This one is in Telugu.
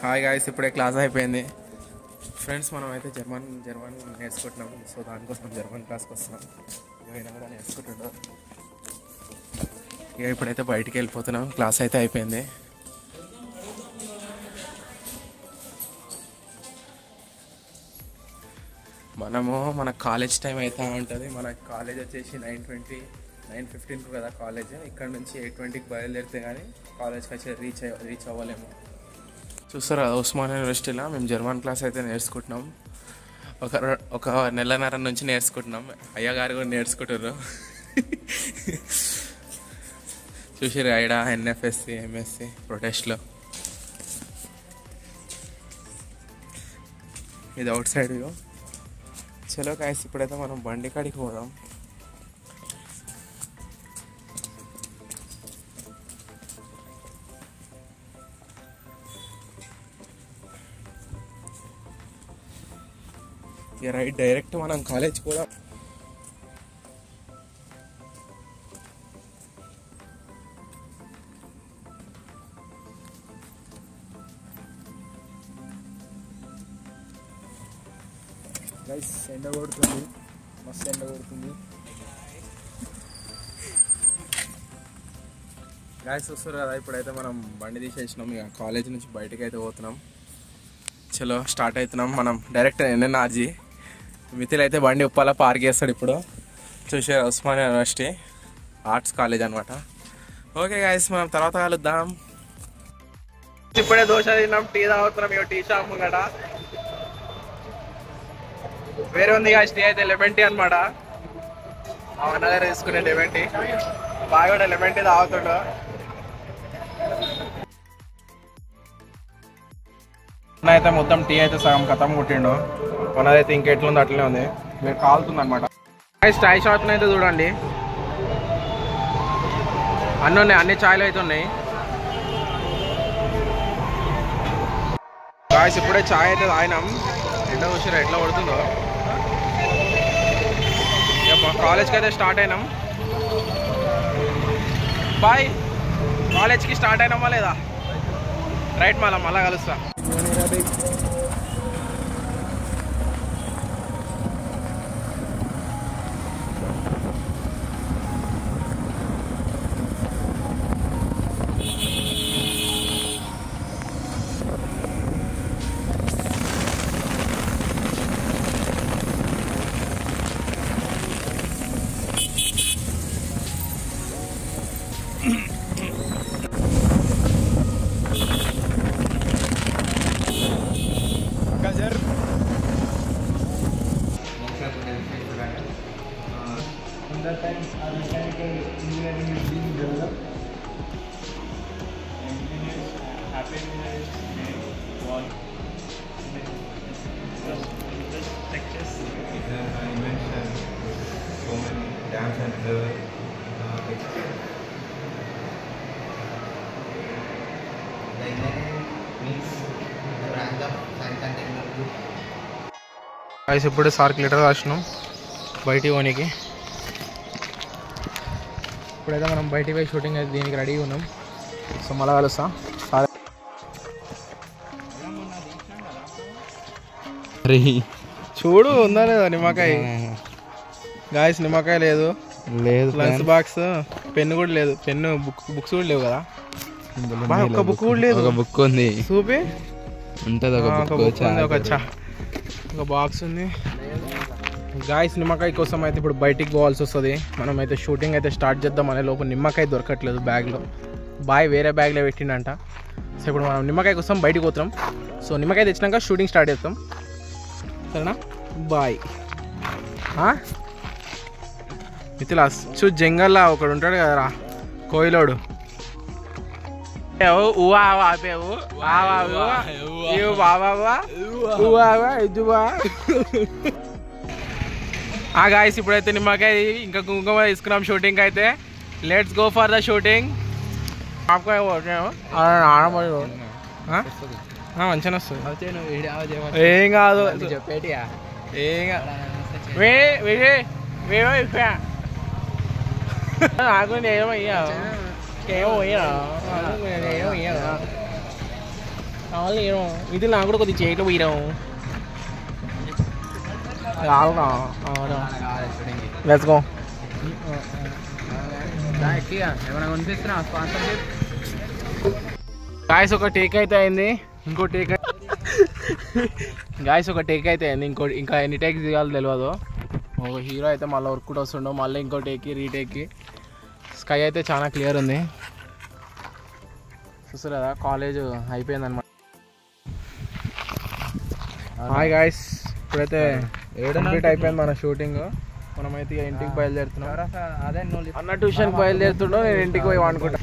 హాయ్ గాయ్స్, ఇప్పుడే క్లాస్ అయిపోయింది ఫ్రెండ్స్. మనం అయితే జర్మన్ నేర్చుకుంటున్నాం. సో దానికోసం జర్మన్ క్లాస్కి వస్తున్నాం. అయినా కూడా నేర్చుకుంటున్నాం. ఇక ఇప్పుడైతే బయటికి వెళ్ళిపోతున్నాం. క్లాస్ అయితే అయిపోయింది. మన కాలేజ్ టైం అయితే ఉంటుంది. మన కాలేజ్ వచ్చేసి 9:15 కదా కాలేజ్. ఇక్కడ నుంచి 8:20కి బయలుదేరితే కానీ కాలేజ్కి వచ్చి రీచ్ అవ్వలేము. చూస్తారు కదా, ఉస్మానియా యూనివర్సిటీలో మేము జర్మన్ క్లాస్ అయితే నేర్చుకుంటున్నాం. ఒక నెలన్నర నుంచి నేర్చుకుంటున్నాం. అయ్యగారు కూడా నేర్చుకుంటారు. చూసారు ఐడా ఎన్ఎఫ్ఎస్సి ఎంఎస్సి ప్రొటెస్ట్లో. ఇది అవుట్ సైడ్ వ్యూ. చలో గాయ్స్, ఇప్పుడైతే మనం బండి కాడికి పోదాం. ఇక రైట్ డైరెక్ట్ మనం కాలేజ్ కూడా. గైస్ ఎండ కొడుతుంది, మస్తు ఎండ కొడుతుంది. గాయ్స్ చూస్తారు కదా, ఇప్పుడైతే మనం బండి తీసేసినాం. ఇక కాలేజ్ నుంచి బయటకు అయితే పోతున్నాం. చలో స్టార్ట్ అవుతున్నాం. మనం డైరెక్ట్ ఎన్ఎన్ఆర్జీ. మిథిల్ అయితే బండి ఉప్పాల పార్క్ చేస్తాడు. ఇప్పుడు చూసారు ఉస్మానియా యూనివర్సిటీ ఆర్ట్స్ కాలేజ్ అనమాట. ఓకే గాయ్స్, మనం తర్వాత కలుద్దాం. ఇప్పుడే దోశ తిన్నాం, టీ తాగుతున్నాం. ఇక టీ షాప్ కదా వేరే ఉంది. టీ అయితే లెమన్ టీ అనమాట. మా అన్న దగ్గర తీసుకునే లెమన్ టీ. బాగా కూడా లెమన్ టీ తాగుతుండో. అయితే మొత్తం టీ అయితే సగం కథం కొట్టిండు. మనదైతే ఇంకెట్లుంది అట్లనే ఉంది. మీరు కాలుతుంది అనమాట. చాయ్ షాప్ని అయితే చూడండి, అన్నీ ఉన్నాయి. అన్ని ఛాయ్లు అయితే ఉన్నాయి. గాయ్స్ ఇప్పుడే ఛాయ్ అయితే తాగినాం. ఎండ చూసారా ఎట్లా పడుతుందో. ఇక మా కాలేజ్కి అయితే స్టార్ట్ అయినాం. బాయ్. కాలేజ్కి స్టార్ట్ అయినామా లేదా? రైట్, మళ్ళా కలుస్తా. That time our mechanical engineering is being developed. Engineers happiness what sectors. I mentioned so many dams and rivers. The engineering means the branch of science and technology. Ice ఇప్పుడే సార్కి లెటర్ రాసినాం బయటికి పోనీకి. ఇప్పుడైతే మనం బయటికి పోయి షూటింగ్ అయితే దీనికి రెడీగా ఉన్నాం. సో మళ్ళా కలుస్తా. చూడు ఉందా లేదా నిమ్మకాయ. గాయస్ నిమ్మకాయ లేదు, లంచ్ బాక్స్, పెన్ను కూడా లేదు. బుక్స్ కూడా లేవు కదా. ఒక బుక్ కూడా లేదు. ఒక బుక్ ఉంది, చూపి ఉంటుంది. ఒక బాక్స్ ఉంది. గాయస్ నిమ్మకాయ కోసం అయితే ఇప్పుడు బయటికి పోవాల్సి వస్తుంది. మనం అయితే షూటింగ్ అయితే స్టార్ట్ చేద్దాం అనే లోపు నిమ్మకాయ దొరకట్లేదు బ్యాగ్లో. బాయ్ వేరే బ్యాగ్లో పెట్టిండంట. సో ఇప్పుడు మనం నిమ్మకాయ కోసం బయటికి పోతున్నాం. సో నిమ్మకాయ తెచ్చినాక షూటింగ్ స్టార్ట్ చేస్తాం, సరేనా? బాయ్. మిథిలా చూ జంగల్లా ఒకడు ఉంటాడు కదరా, కోయిలోడు. గాయస్ ఇప్పుడైతే నిమ్మకాయ ఇంకా కుంకుమ తీసుకున్నాం షూటింగ్ అయితే. Let's go for the shooting. మంచిగా వస్తుంది. ఏం కాదు, నాకు ఏమయ్యా కావాలి ఇది నాకు కూడా కొద్దిగా చేయటం పోయినాం కావాలనా లెట్స్ గో ఏమైనా కనిపిస్తున్నా స్పాన్సర్షిప్ గాయస్ ఒక టేక్ అయితే అయింది ఇంకో టేక్ గాయస్ ఒక టేక్ అయితే అయింది ఇంకా ఎన్ని టేక్స్ దిగాలో తెలియదు ఒక హీరో అయితే మళ్ళీ వర్క్ కూడా వస్తుండో మళ్ళీ ఇంకో టేక్కి రీటేక్కి స్కై అయితే చాలా క్లియర్ ఉంది చూస్తారు కదా కాలేజ్ అయిపోయింది అనమాట హాయ్ గాయస్ ఇప్పుడైతే కంప్లీట్ అయిపోయింది మన షూటింగ్ మనమైతే ఇంటికి బయలుదేరుతున్నాం అదే అన్న ట్యూషన్కి బయలుదేరుతుండో నేను ఇంటికి పోయి అనుకుంటా